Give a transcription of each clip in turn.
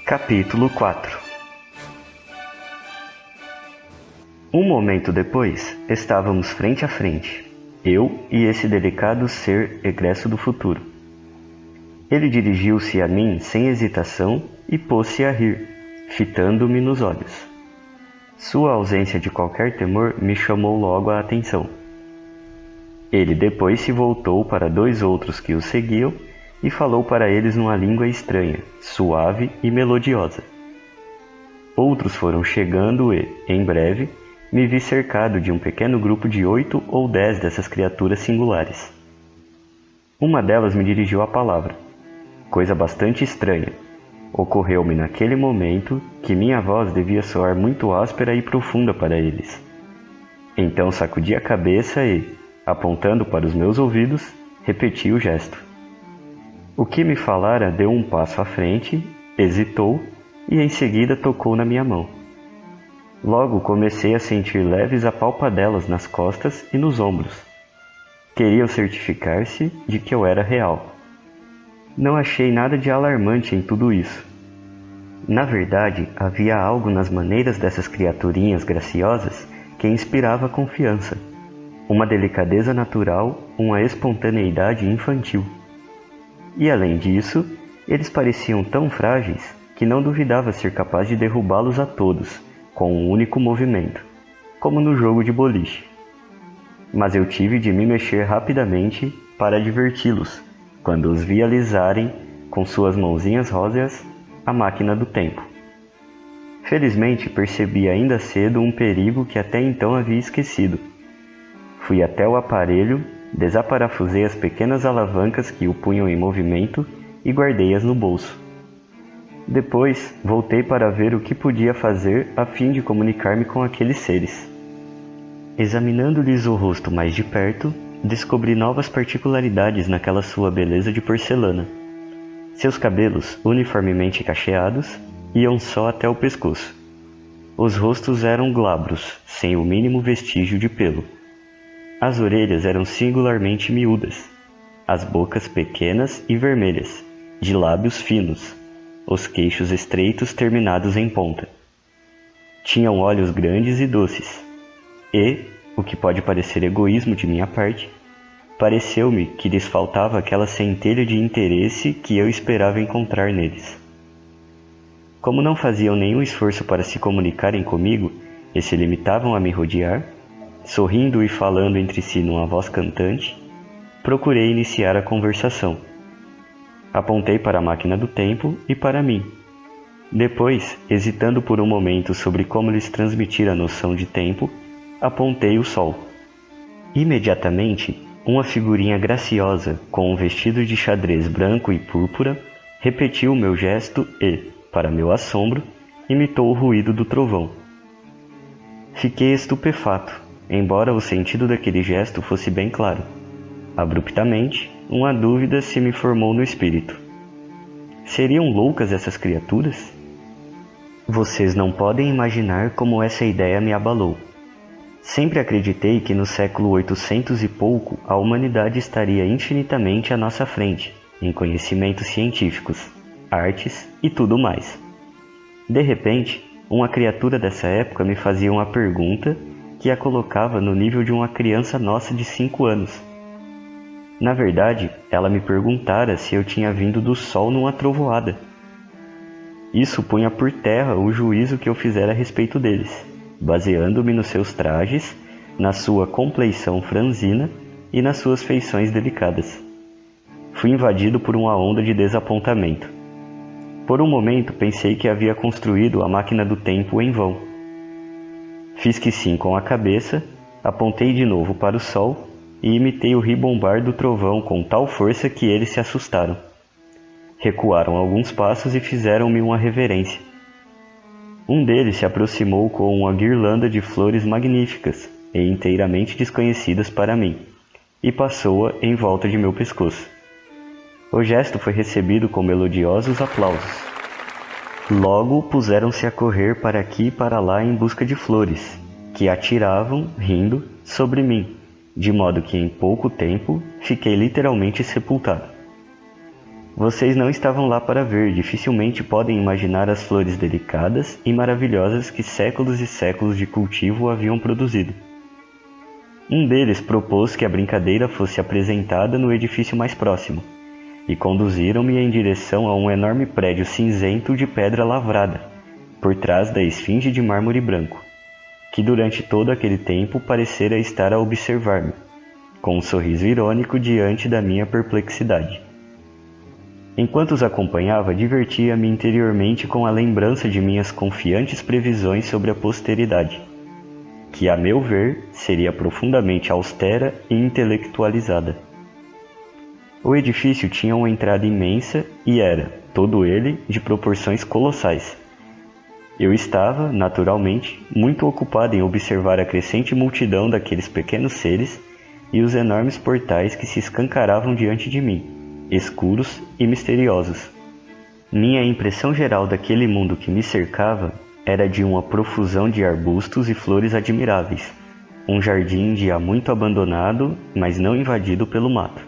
Capítulo 4. Um momento depois, estávamos frente a frente, eu e esse delicado ser egresso do futuro. Ele dirigiu-se a mim sem hesitação e pôs-se a rir, fitando-me nos olhos. Sua ausência de qualquer temor me chamou logo a atenção. Ele depois se voltou para dois outros que o seguiam e falou para eles numa língua estranha, suave e melodiosa. Outros foram chegando e, em breve, me vi cercado de um pequeno grupo de 8 ou 10 dessas criaturas singulares. Uma delas me dirigiu a palavra. Coisa bastante estranha. Ocorreu-me naquele momento que minha voz devia soar muito áspera e profunda para eles. Então sacudi a cabeça e, apontando para os meus ouvidos, repeti o gesto. O que me falara deu um passo à frente, hesitou e em seguida tocou na minha mão. Logo comecei a sentir leves apalpadelas nas costas e nos ombros. Queriam certificar-se de que eu era real. Não achei nada de alarmante em tudo isso. Na verdade, havia algo nas maneiras dessas criaturinhas graciosas que inspirava confiança. Uma delicadeza natural, uma espontaneidade infantil. E além disso, eles pareciam tão frágeis que não duvidava ser capaz de derrubá-los a todos, com um único movimento, como no jogo de boliche. Mas eu tive de me mexer rapidamente para adverti-los, quando os vi alisarem, com suas mãozinhas róseas, a máquina do tempo. Felizmente percebi ainda cedo um perigo que até então havia esquecido. Fui até o aparelho, desaparafusei as pequenas alavancas que o punham em movimento e guardei-as no bolso. Depois, voltei para ver o que podia fazer a fim de comunicar-me com aqueles seres. Examinando-lhes o rosto mais de perto, descobri novas particularidades naquela sua beleza de porcelana. Seus cabelos, uniformemente cacheados, iam só até o pescoço. Os rostos eram glabros, sem o mínimo vestígio de pelo. As orelhas eram singularmente miúdas, as bocas pequenas e vermelhas, de lábios finos, os queixos estreitos terminados em ponta. Tinham olhos grandes e doces, e, o que pode parecer egoísmo de minha parte, pareceu-me que lhes faltava aquela centelha de interesse que eu esperava encontrar neles. Como não faziam nenhum esforço para se comunicarem comigo e se limitavam a me rodear, sorrindo e falando entre si numa voz cantante, procurei iniciar a conversação. Apontei para a máquina do tempo e para mim. Depois, hesitando por um momento sobre como lhes transmitir a noção de tempo, apontei o sol. Imediatamente, uma figurinha graciosa, com um vestido de xadrez branco e púrpura, repetiu o meu gesto e, para meu assombro, imitou o ruído do trovão. Fiquei estupefato, embora o sentido daquele gesto fosse bem claro. Abruptamente, uma dúvida se me formou no espírito. Seriam loucas essas criaturas? Vocês não podem imaginar como essa ideia me abalou. Sempre acreditei que no século 800 e pouco a humanidade estaria infinitamente à nossa frente, em conhecimentos científicos, artes e tudo mais. De repente, uma criatura dessa época me fazia uma pergunta que a colocava no nível de uma criança nossa de 5 anos. Na verdade, ela me perguntara se eu tinha vindo do sol numa trovoada. Isso punha por terra o juízo que eu fizera a respeito deles, baseando-me nos seus trajes, na sua compleição franzina e nas suas feições delicadas. Fui invadido por uma onda de desapontamento. Por um momento pensei que havia construído a máquina do tempo em vão. Fiz que sim com a cabeça, apontei de novo para o sol e imitei o ribombar do trovão com tal força que eles se assustaram. Recuaram alguns passos e fizeram-me uma reverência. Um deles se aproximou com uma guirlanda de flores magníficas e inteiramente desconhecidas para mim, e passou-a em volta de meu pescoço. O gesto foi recebido com melodiosos aplausos. Logo puseram-se a correr para aqui e para lá em busca de flores, que atiravam, rindo, sobre mim, de modo que em pouco tempo fiquei literalmente sepultado. Vocês não estavam lá para ver, dificilmente podem imaginar as flores delicadas e maravilhosas que séculos e séculos de cultivo haviam produzido. Um deles propôs que a brincadeira fosse apresentada no edifício mais próximo, e conduziram-me em direção a um enorme prédio cinzento de pedra lavrada, por trás da esfinge de mármore branco, que durante todo aquele tempo parecera estar a observar-me, com um sorriso irônico diante da minha perplexidade. Enquanto os acompanhava, divertia-me interiormente com a lembrança de minhas confiantes previsões sobre a posteridade, que, a meu ver, seria profundamente austera e intelectualizada. O edifício tinha uma entrada imensa e era, todo ele, de proporções colossais. Eu estava, naturalmente, muito ocupado em observar a crescente multidão daqueles pequenos seres e os enormes portais que se escancaravam diante de mim, escuros e misteriosos. Minha impressão geral daquele mundo que me cercava era de uma profusão de arbustos e flores admiráveis, um jardim de há muito abandonado, mas não invadido pelo mato.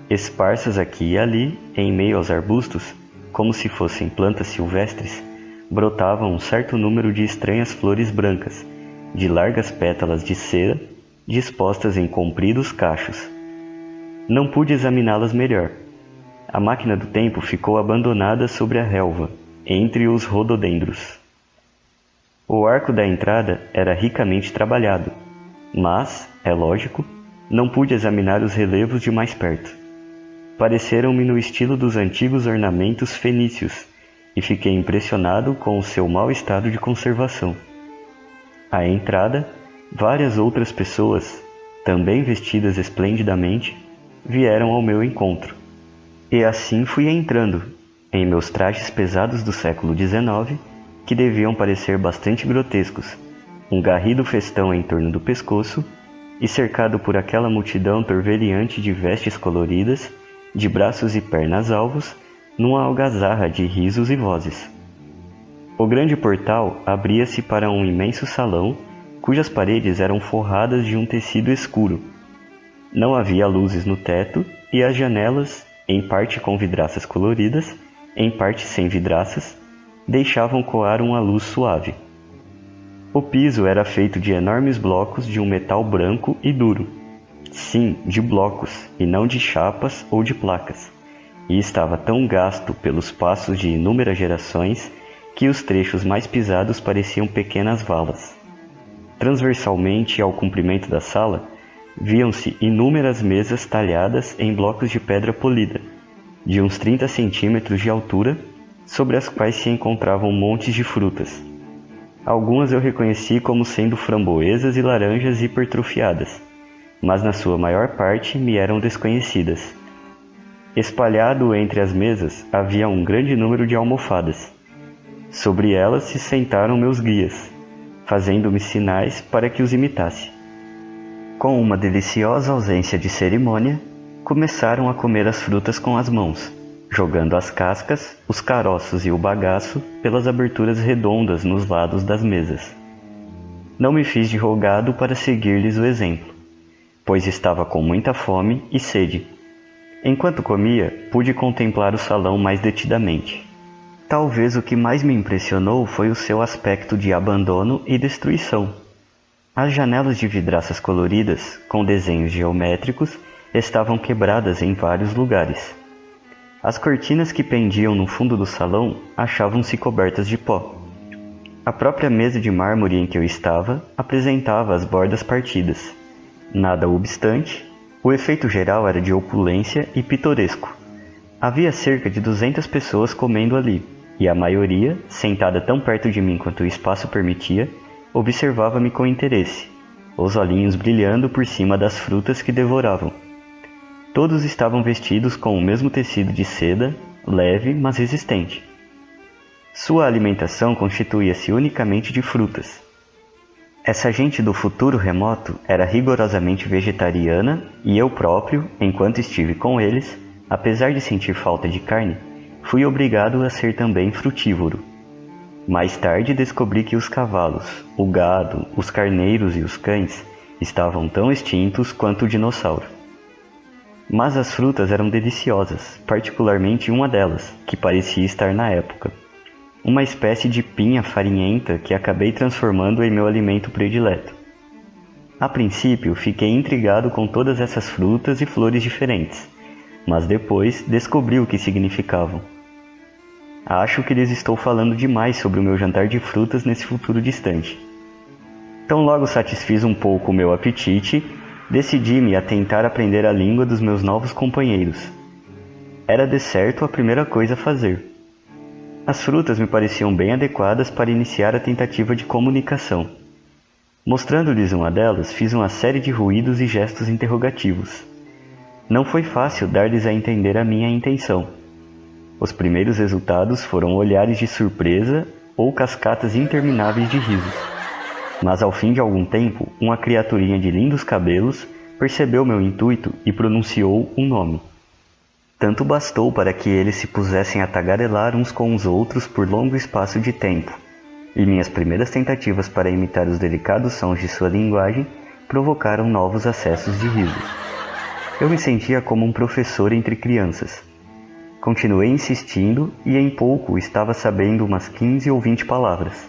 Esparsas aqui e ali, em meio aos arbustos, como se fossem plantas silvestres, brotavam um certo número de estranhas flores brancas, de largas pétalas de cera, dispostas em compridos cachos. Não pude examiná-las melhor. A máquina do tempo ficou abandonada sobre a relva, entre os rododendros. O arco da entrada era ricamente trabalhado, mas, é lógico, não pude examinar os relevos de mais perto. Pareceram-me no estilo dos antigos ornamentos fenícios, e fiquei impressionado com o seu mau estado de conservação. À entrada, várias outras pessoas, também vestidas esplendidamente, vieram ao meu encontro. E assim fui entrando, em meus trajes pesados do século XIX, que deviam parecer bastante grotescos, um garrido festão em torno do pescoço, e cercado por aquela multidão torvelinhante de vestes coloridas, de braços e pernas alvos, numa algazarra de risos e vozes. O grande portal abria-se para um imenso salão, cujas paredes eram forradas de um tecido escuro. Não havia luzes no teto, e as janelas, em parte com vidraças coloridas, em parte sem vidraças, deixavam coar uma luz suave. O piso era feito de enormes blocos de um metal branco e duro. Sim, de blocos, e não de chapas ou de placas, e estava tão gasto pelos passos de inúmeras gerações que os trechos mais pisados pareciam pequenas valas. Transversalmente ao comprimento da sala, viam-se inúmeras mesas talhadas em blocos de pedra polida, de uns 30 centímetros de altura, sobre as quais se encontravam montes de frutas. Algumas eu reconheci como sendo framboesas e laranjas hipertrofiadas, mas na sua maior parte me eram desconhecidas. Espalhado entre as mesas havia um grande número de almofadas. Sobre elas se sentaram meus guias, fazendo-me sinais para que os imitasse. Com uma deliciosa ausência de cerimônia, começaram a comer as frutas com as mãos, jogando as cascas, os caroços e o bagaço pelas aberturas redondas nos lados das mesas. Não me fiz de rogado para seguir-lhes o exemplo, pois estava com muita fome e sede. Enquanto comia, pude contemplar o salão mais detidamente. Talvez o que mais me impressionou foi o seu aspecto de abandono e destruição. As janelas de vidraças coloridas, com desenhos geométricos, estavam quebradas em vários lugares. As cortinas que pendiam no fundo do salão achavam-se cobertas de pó. A própria mesa de mármore em que eu estava apresentava as bordas partidas. Nada obstante, o efeito geral era de opulência e pitoresco. Havia cerca de 200 pessoas comendo ali, e a maioria, sentada tão perto de mim quanto o espaço permitia, observava-me com interesse, os olhinhos brilhando por cima das frutas que devoravam. Todos estavam vestidos com o mesmo tecido de seda, leve, mas resistente. Sua alimentação constituía-se unicamente de frutas. Essa gente do futuro remoto era rigorosamente vegetariana e eu próprio, enquanto estive com eles, apesar de sentir falta de carne, fui obrigado a ser também frutívoro. Mais tarde descobri que os cavalos, o gado, os carneiros e os cães estavam tão extintos quanto o dinossauro. Mas as frutas eram deliciosas, particularmente uma delas, que parecia estar na época. Uma espécie de pinha farinhenta que acabei transformando em meu alimento predileto. A princípio, fiquei intrigado com todas essas frutas e flores diferentes, mas depois descobri o que significavam. Acho que lhes estou falando demais sobre o meu jantar de frutas nesse futuro distante. Tão logo satisfiz um pouco o meu apetite, decidi-me a tentar aprender a língua dos meus novos companheiros. Era de certo a primeira coisa a fazer. As frutas me pareciam bem adequadas para iniciar a tentativa de comunicação. Mostrando-lhes uma delas, fiz uma série de ruídos e gestos interrogativos. Não foi fácil dar-lhes a entender a minha intenção. Os primeiros resultados foram olhares de surpresa ou cascatas intermináveis de risos. Mas ao fim de algum tempo, uma criaturinha de lindos cabelos percebeu meu intuito e pronunciou um nome. Tanto bastou para que eles se pusessem a tagarelar uns com os outros por longo espaço de tempo, e minhas primeiras tentativas para imitar os delicados sons de sua linguagem provocaram novos acessos de riso. Eu me sentia como um professor entre crianças. Continuei insistindo e em pouco estava sabendo umas 15 ou 20 palavras.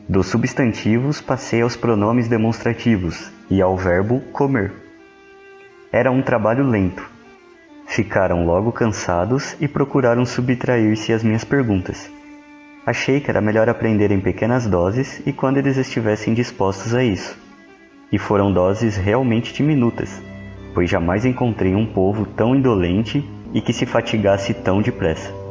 Dos substantivos passei aos pronomes demonstrativos e ao verbo comer. Era um trabalho lento. Ficaram logo cansados e procuraram subtrair-se às minhas perguntas. Achei que era melhor aprender em pequenas doses e quando eles estivessem dispostos a isso. E foram doses realmente diminutas, pois jamais encontrei um povo tão indolente e que se fatigasse tão depressa.